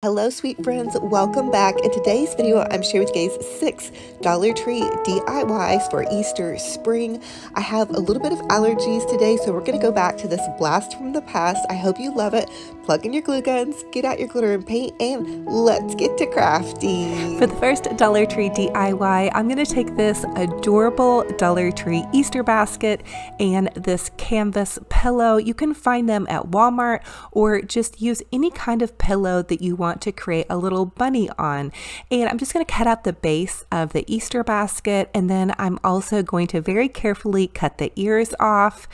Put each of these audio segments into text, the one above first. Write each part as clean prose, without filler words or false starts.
Hello sweet friends, welcome back. In today's video I'm sharing with you guys 6 Dollar Tree DIYs for Easter spring. I have a little bit of allergies today, so we're going to go back to this blast from the past. I hope you love it. Plug in your glue guns, get out your glitter and paint, and let's get to crafting. For the first Dollar Tree DIY, I'm going to take this adorable Dollar Tree Easter basket and this canvas pillow. You can find them at Walmart, or just use any kind of pillow that you want to create a little bunny on. And I'm just going to cut out the base of the Easter basket, and then I'm also going to very carefully cut the ears off.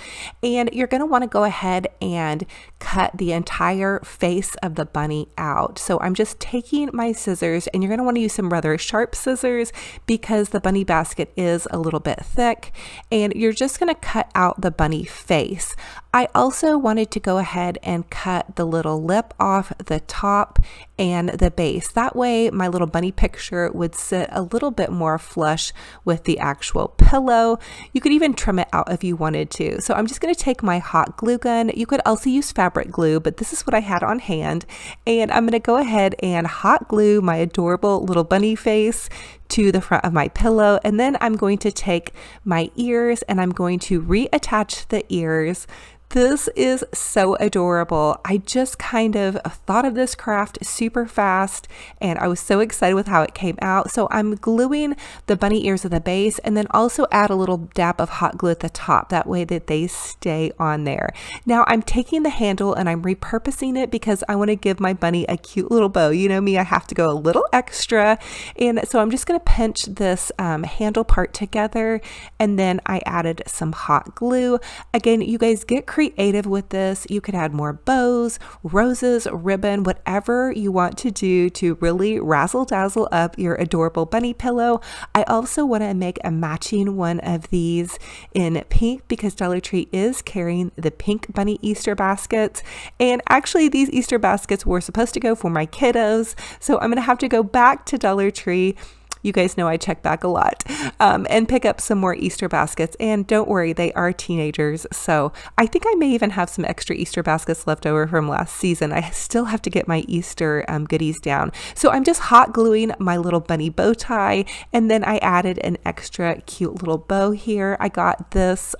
And you're going to want to go ahead and cut the entire face of the bunny out. So I'm just taking my scissors, and you're going to want to use some rather sharp scissors because the bunny basket is a little bit thick, and you're just going to cut out the bunny face. I also wanted to go ahead and cut the little lip off the top and the base. That way my little bunny picture would sit a little bit more flush with the actual pillow. You could even trim it out if you wanted to. So I'm just going to take my hot glue gun. You could also use fabric glue, but this is what I had on hand. And I'm going to go ahead and hot glue my adorable little bunny face to the front of my pillow. And then I'm going to take my ears and I'm going to reattach the ears. This is so adorable. I just kind of thought of this craft super fast, and I was so excited with how it came out. So I'm gluing the bunny ears at the base, and then also add a little dab of hot glue at the top. That way that they stay on there. Now I'm taking the handle and I'm repurposing it because I want to give my bunny a cute little bow. You know me, I have to go a little extra. And so I'm just going to pinch this handle part together, and then I added some hot glue. Again, you guys get creative with this. You could add more bows, roses, ribbon, whatever you want to do to really razzle dazzle up your adorable bunny pillow. I also want to make a matching one of these in pink because Dollar Tree is carrying the pink bunny Easter baskets. And actually these Easter baskets were supposed to go for my kiddos, so I'm going to have to go back to Dollar Tree. You guys know I check back a lot, and pick up some more Easter baskets. And don't worry, they are teenagers. So I think I may even have some extra Easter baskets left over from last season. I still have to get my Easter goodies down. So I'm just hot gluing my little bunny bow tie. And then I added an extra cute little bow here. I got this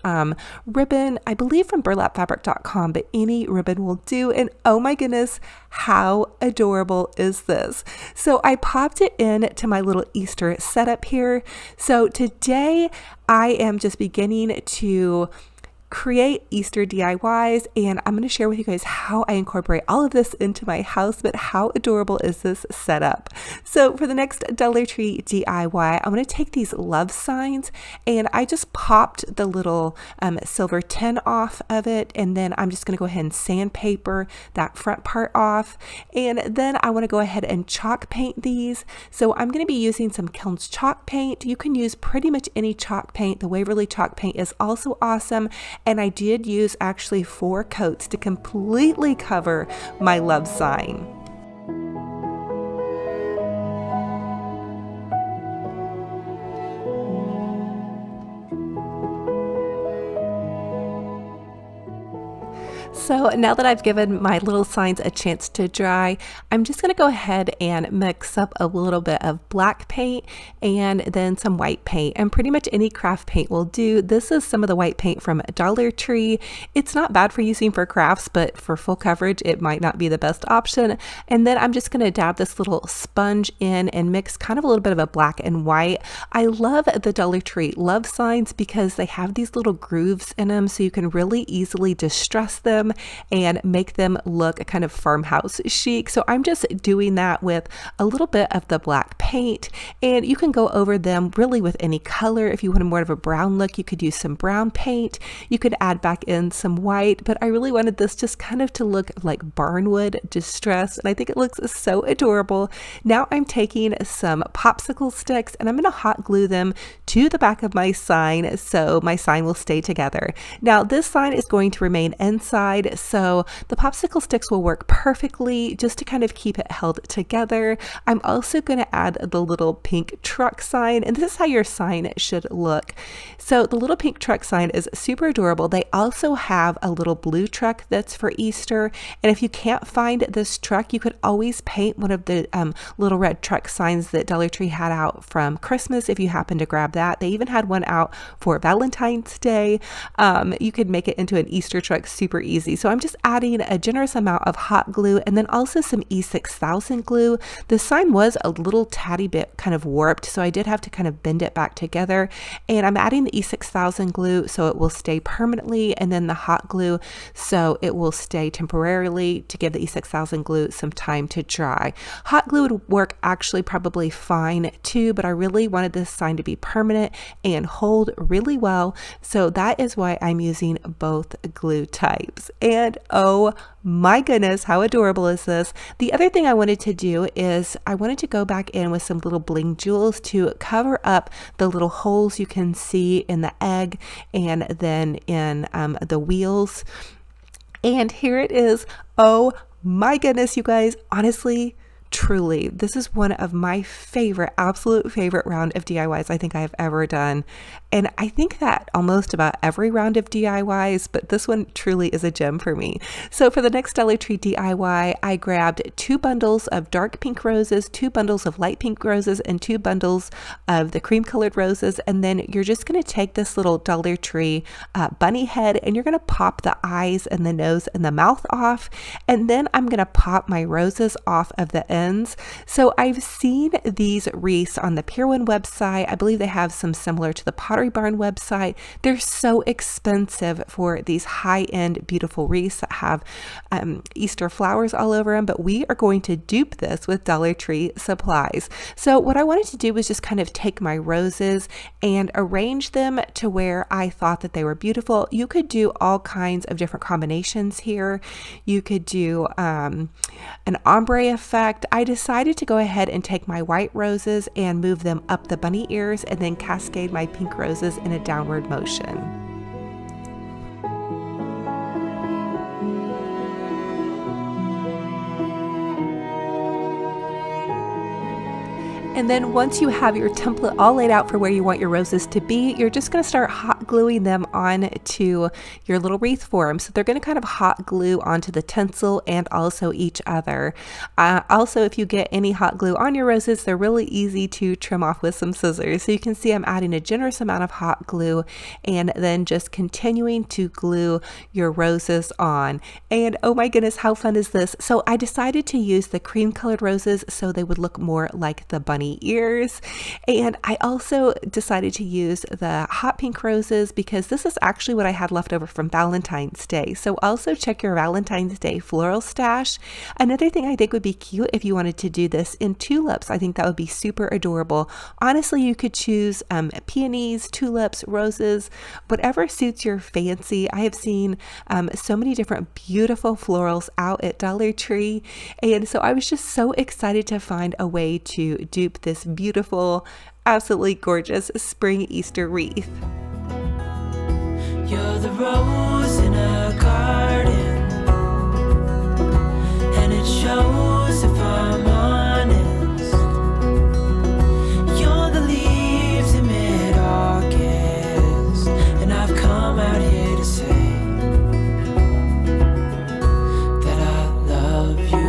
ribbon, I believe from burlapfabric.com, but any ribbon will do. And oh my goodness, how adorable is this? So I popped it in to my little Easter setup here. So today I am just beginning to create Easter DIYs, and I'm going to share with you guys how I incorporate all of this into my house. But how adorable is this setup? So for the next Dollar Tree DIY, I'm going to take these love signs, and I just popped the little silver tin off of it, and then I'm just going to go ahead and sandpaper that front part off. And then I want to go ahead and chalk paint these. So I'm going to be using some Kilns chalk paint. You can use pretty much any chalk paint. The Waverly chalk paint is also awesome. And I did use actually 4 coats to completely cover my love sign. So now that I've given my little signs a chance to dry, I'm just going to go ahead and mix up a little bit of black paint and then some white paint, and pretty much any craft paint will do. This is some of the white paint from Dollar Tree. It's not bad for using for crafts, but for full coverage it might not be the best option. And then I'm just going to dab this little sponge in and mix kind of a little bit of a black and white. I love the Dollar Tree love signs because they have these little grooves in them, so you can really easily distress them and make them look kind of farmhouse chic. So I'm just doing that with a little bit of the black paint, and you can go over them really with any color. If you wanted more of a brown look, you could use some brown paint. You could add back in some white, but I really wanted this just kind of to look like barnwood distress, and I think it looks so adorable. Now I'm taking some popsicle sticks and I'm going to hot glue them to the back of my sign so my sign will stay together. Now this sign is going to remain inside, side, so the popsicle sticks will work perfectly just to kind of keep it held together. I'm also going to add the little pink truck sign, and this is how your sign should look. So the little pink truck sign is super adorable. They also have a little blue truck that's for Easter, and if you can't find this truck, you could always paint one of the little red truck signs that Dollar Tree had out from Christmas if you happen to grab that. They even had one out for Valentine's Day. You could make it into an Easter truck super easy. So I'm just adding a generous amount of hot glue and then also some E6000 glue. The sign was a little tatty bit kind of warped, so I did have to kind of bend it back together, and I'm adding the E6000 glue so it will stay permanently, and then the hot glue so it will stay temporarily to give the E6000 glue some time to dry. Hot glue would work actually probably fine too, but I really wanted this sign to be permanent and hold really well, so that is why I'm using both glue types. And oh my goodness, how adorable is this? The other thing I wanted to do is I wanted to go back in with some little bling jewels to cover up the little holes you can see in the egg and then in the wheels. And here it is. Oh my goodness, you guys, honestly, truly, this is one of my favorite, absolute favorite round of DIYs I think I have ever done. And I think that almost about every round of DIYs, but this one truly is a gem for me. So for the next Dollar Tree DIY, I grabbed 2 bundles of dark pink roses, 2 bundles of light pink roses, and 2 bundles of the cream colored roses. And then you're just going to take this little Dollar Tree bunny head and you're going to pop the eyes and the nose and the mouth off. And then I'm going to pop my roses off of the ends. So I've seen these wreaths on the Pier 1 website. I believe they have some similar to the Pottery Barn website. They're so expensive for these high-end beautiful wreaths that have Easter flowers all over them, but we are going to dupe this with Dollar Tree supplies. So what I wanted to do was just kind of take my roses and arrange them to where I thought that they were beautiful. You could do all kinds of different combinations here. You could do an ombre effect. I decided to go ahead and take my white roses and move them up the bunny ears and then cascade my pink roses in a downward motion. And then once you have your template all laid out for where you want your roses to be, you're just going to start hot gluing them on to your little wreath form. So they're going to kind of hot glue onto the tinsel and also each other. Also, if you get any hot glue on your roses, they're really easy to trim off with some scissors. So you can see I'm adding a generous amount of hot glue and then just continuing to glue your roses on. And oh my goodness, how fun is this? So I decided to use the cream colored roses so they would look more like the bunny ears. And I also decided to use the hot pink roses because this is actually what I had left over from Valentine's Day. So also check your Valentine's Day floral stash. Another thing I think would be cute if you wanted to do this in tulips. I think that would be super adorable. Honestly, you could choose peonies, tulips, roses, whatever suits your fancy. I have seen so many different beautiful florals out at Dollar Tree. And so I was just so excited to find a way to dupe this beautiful, absolutely gorgeous spring Easter wreath. You're the rose in a garden, and it shows if I'm honest. You're the leaves in mid-August, and I've come out here to say that I love you.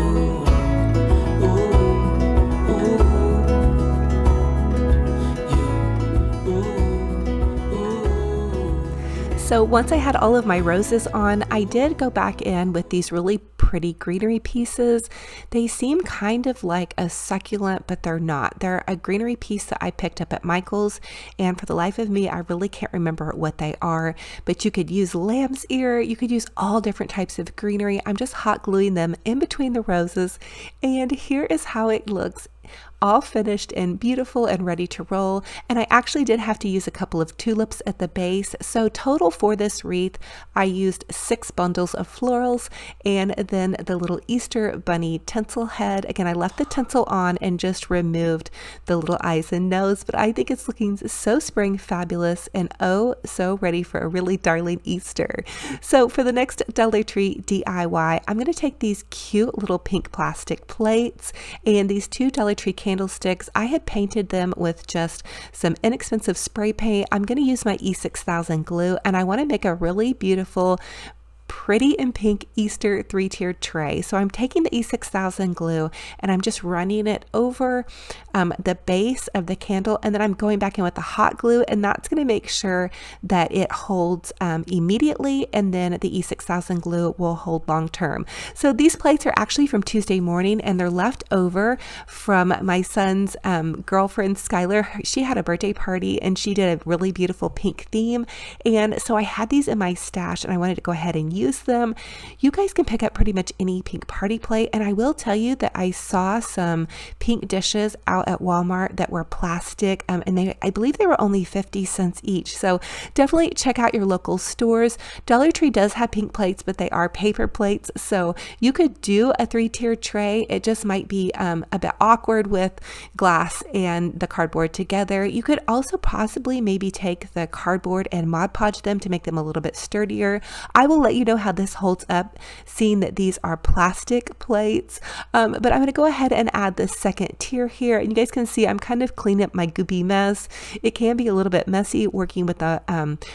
So once I had all of my roses on, I did go back in with these really pretty greenery pieces. They seem kind of like a succulent, but they're not. They're a greenery piece that I picked up at Michael's, and for the life of me, I really can't remember what they are, but you could use lamb's ear, you could use all different types of greenery. I'm just hot gluing them in between the roses, and here is how it looks all finished and beautiful and ready to roll. And I actually did have to use a couple of tulips at the base. So total for this wreath, I used 6 bundles of florals and then the little Easter bunny tinsel head. Again, I left the tinsel on and just removed the little eyes and nose, but I think it's looking so spring fabulous and oh, so ready for a really darling Easter. So for the next Dollar Tree DIY, I'm going to take these cute little pink plastic plates and these 2 Dollar Tree candlesticks. I had painted them with just some inexpensive spray paint. I'm going to use my E6000 glue, and I want to make a really beautiful pretty and pink Easter 3-tiered tray. So I'm taking the E6000 glue and I'm just running it over the base of the candle, and then I'm going back in with the hot glue, and that's going to make sure that it holds immediately, and then the E6000 glue will hold long term. So these plates are actually from Tuesday morning, and they're left over from my son's girlfriend Skylar. She had a birthday party and she did a really beautiful pink theme, and so I had these in my stash and I wanted to go ahead and use them. You guys can pick up pretty much any pink party plate, and I will tell you that I saw some pink dishes out at Walmart that were plastic, and I believe they were only 50 cents each. So definitely check out your local stores. Dollar Tree does have pink plates, but they are paper plates, so you could do a 3-tier tray. It just might be a bit awkward with glass and the cardboard together. You could also possibly maybe take the cardboard and Mod Podge them to make them a little bit sturdier. I will let you know how this holds up, seeing that these are plastic plates. But I'm going to go ahead and add the second tier here, and you guys can see I'm kind of cleaning up my goopy mess. It can be a little bit messy working with the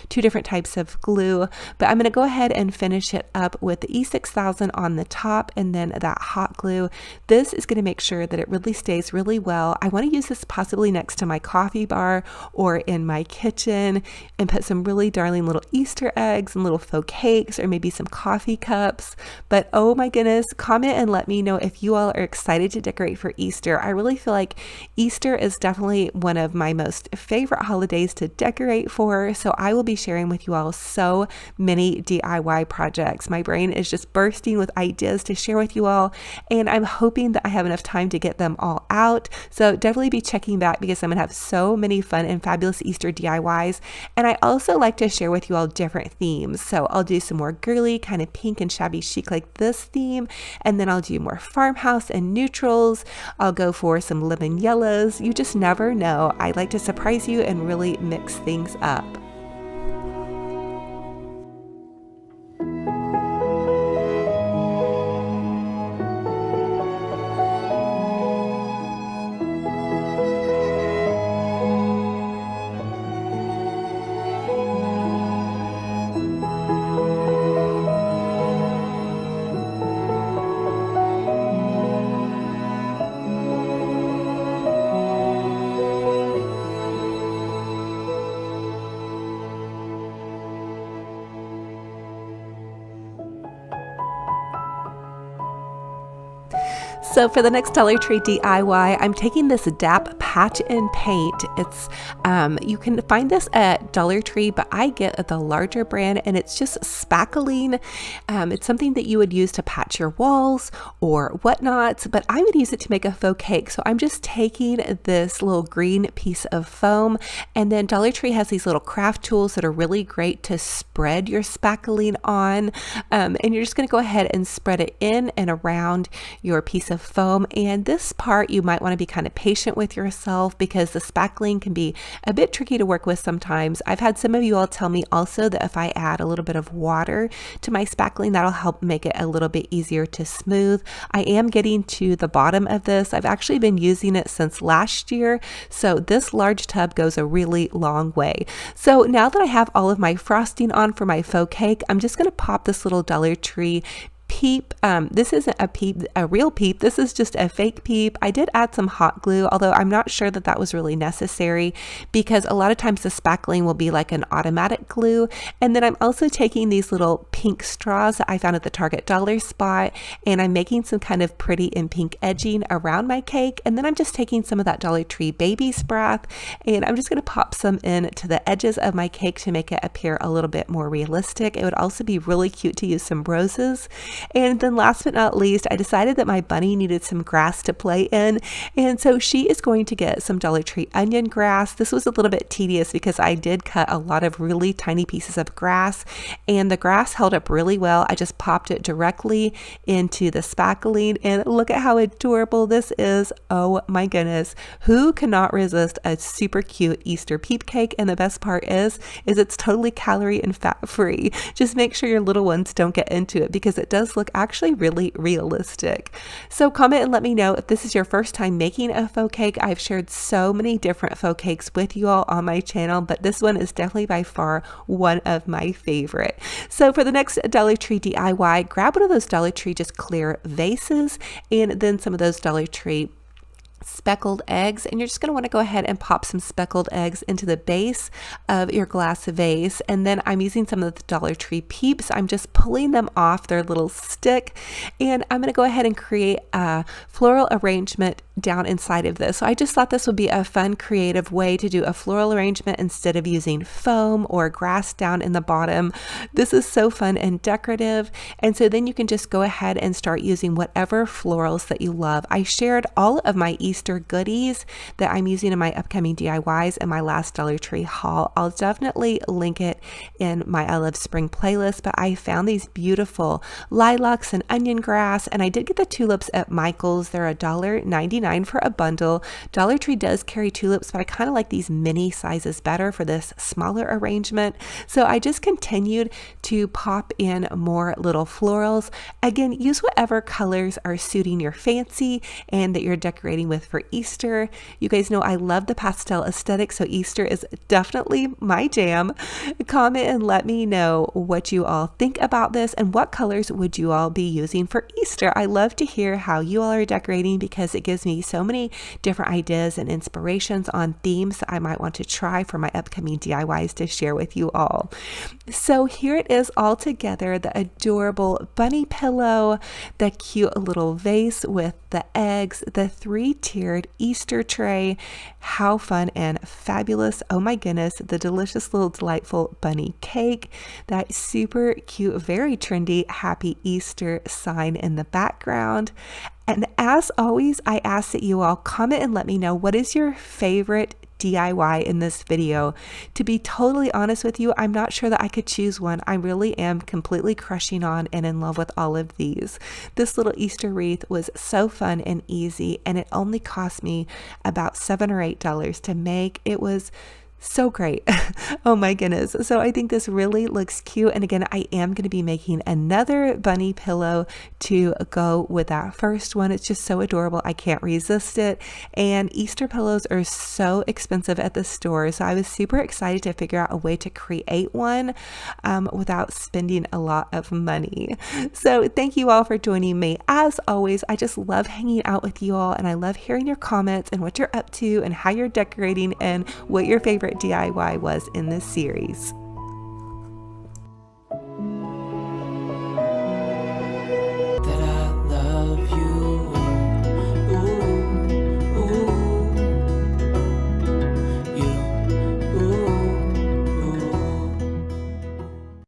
2 different types of glue, but I'm going to go ahead and finish it up with the E6000 on the top and then that hot glue. This is going to make sure that it really stays really well. I want to use this possibly next to my coffee bar or in my kitchen and put some really darling little Easter eggs and little faux cakes, or maybe some coffee cups. But oh my goodness, comment and let me know if you all are excited to decorate for Easter. I really feel like Easter is definitely one of my most favorite holidays to decorate for, so I will be sharing with you all so many DIY projects. My brain is just bursting with ideas to share with you all, and I'm hoping that I have enough time to get them all out. So definitely be checking back, because I'm gonna have so many fun and fabulous Easter DIYs. And I also like to share with you all different themes. So I'll do some more girly, kind of pink and shabby chic like this theme, and then I'll do more farmhouse and neutrals. I'll go for some lemon yellows. You just never know. I like to surprise you and really mix things up. So for the next Dollar Tree DIY, I'm taking this DAP patch and paint. It's you can find this at Dollar Tree, but I get the larger brand, and it's just spackling. It's something that you would use to patch your walls or whatnot, but I would use it to make a faux cake. So I'm just taking this little green piece of foam, and then Dollar Tree has these little craft tools that are really great to spread your spackling on, and you're just going to go ahead and spread it in and around your piece of foam. And this part you might want to be kind of patient with yourself, because the spackling can be a bit tricky to work with sometimes. I've had some of you all tell me also that if I add a little bit of water to my spackling, that'll help make it a little bit easier to smooth. I am getting to the bottom of this. I've actually been using it since last year, so this large tub goes a really long way. So now that I have all of my frosting on for my faux cake, I'm just going to pop this little Dollar Tree peep. This isn't a real peep. This is just a fake peep. I did add some hot glue, although I'm not sure that that was really necessary, because a lot of times the spackling will be like an automatic glue. And then I'm also taking these little pink straws that I found at the Target dollar spot, and I'm making some kind of pretty and pink edging around my cake. And then I'm just taking some of that Dollar Tree baby's breath, and I'm just going to pop some in to the edges of my cake to make it appear a little bit more realistic. It would also be really cute to use some roses. And then last but not least, I decided that my bunny needed some grass to play in. And so she is going to get some Dollar Tree onion grass. This was a little bit tedious because I did cut a lot of really tiny pieces of grass, and the grass held up really well. I just popped it directly into the spackling, and look at how adorable this is. Oh my goodness. Who cannot resist a super cute Easter peep cake? And the best part is it's totally calorie and fat free. Just make sure your little ones don't get into it because it does look actually really realistic. So comment and let me know if this is your first time making a faux cake. I've shared so many different faux cakes with you all on my channel, but this one is definitely by far one of my favorite. So for the next Dollar Tree DIY, grab one of those Dollar Tree just clear vases and then some of those Dollar Tree speckled eggs, and you're just going to want to go ahead and pop some speckled eggs into the base of your glass vase. And then I'm using some of the Dollar Tree peeps. I'm just pulling them off their little stick, and I'm going to go ahead and create a floral arrangement down inside of this. So I just thought this would be a fun, creative way to do a floral arrangement instead of using foam or grass down in the bottom. This is so fun and decorative. And so then you can just go ahead and start using whatever florals that you love. I shared all of my Easter goodies that I'm using in my upcoming DIYs in my last Dollar Tree haul. I'll definitely link it in my I Love Spring playlist, but I found these beautiful lilacs and onion grass, and I did get the tulips at Michael's. They're $1.99 for a bundle. Dollar Tree does carry tulips, but I kind of like these mini sizes better for this smaller arrangement. So I just continued to pop in more little florals. Again, use whatever colors are suiting your fancy and that you're decorating with for Easter. You guys know I love the pastel aesthetic, so Easter is definitely my jam. Comment and let me know what you all think about this and what colors would you all be using for Easter. I love to hear how you all are decorating because it gives me so many different ideas and inspirations on themes that I might want to try for my upcoming DIYs to share with you all. So here it is all together, the adorable bunny pillow, the cute little vase with the eggs, the 3-tiered Easter tray. How fun and fabulous. Oh my goodness, the delicious little delightful bunny cake, that super cute, very trendy Happy Easter sign in the background. And as always, I ask that you all comment and let me know what is your favorite DIY in this video. To be totally honest with you, I'm not sure that I could choose one. I really am completely crushing on and in love with all of these. This little Easter wreath was so fun and easy, and it only cost me about $7 or $8 to make. It was so great. Oh my goodness. So I think this really looks cute. And again, I am going to be making another bunny pillow to go with that first one. It's just so adorable. I can't resist it. And Easter pillows are so expensive at the store. So I was super excited to figure out a way to create one without spending a lot of money. So thank you all for joining me. As always, I just love hanging out with you all, and I love hearing your comments and what you're up to and how you're decorating and what your favorite DIY was in this series.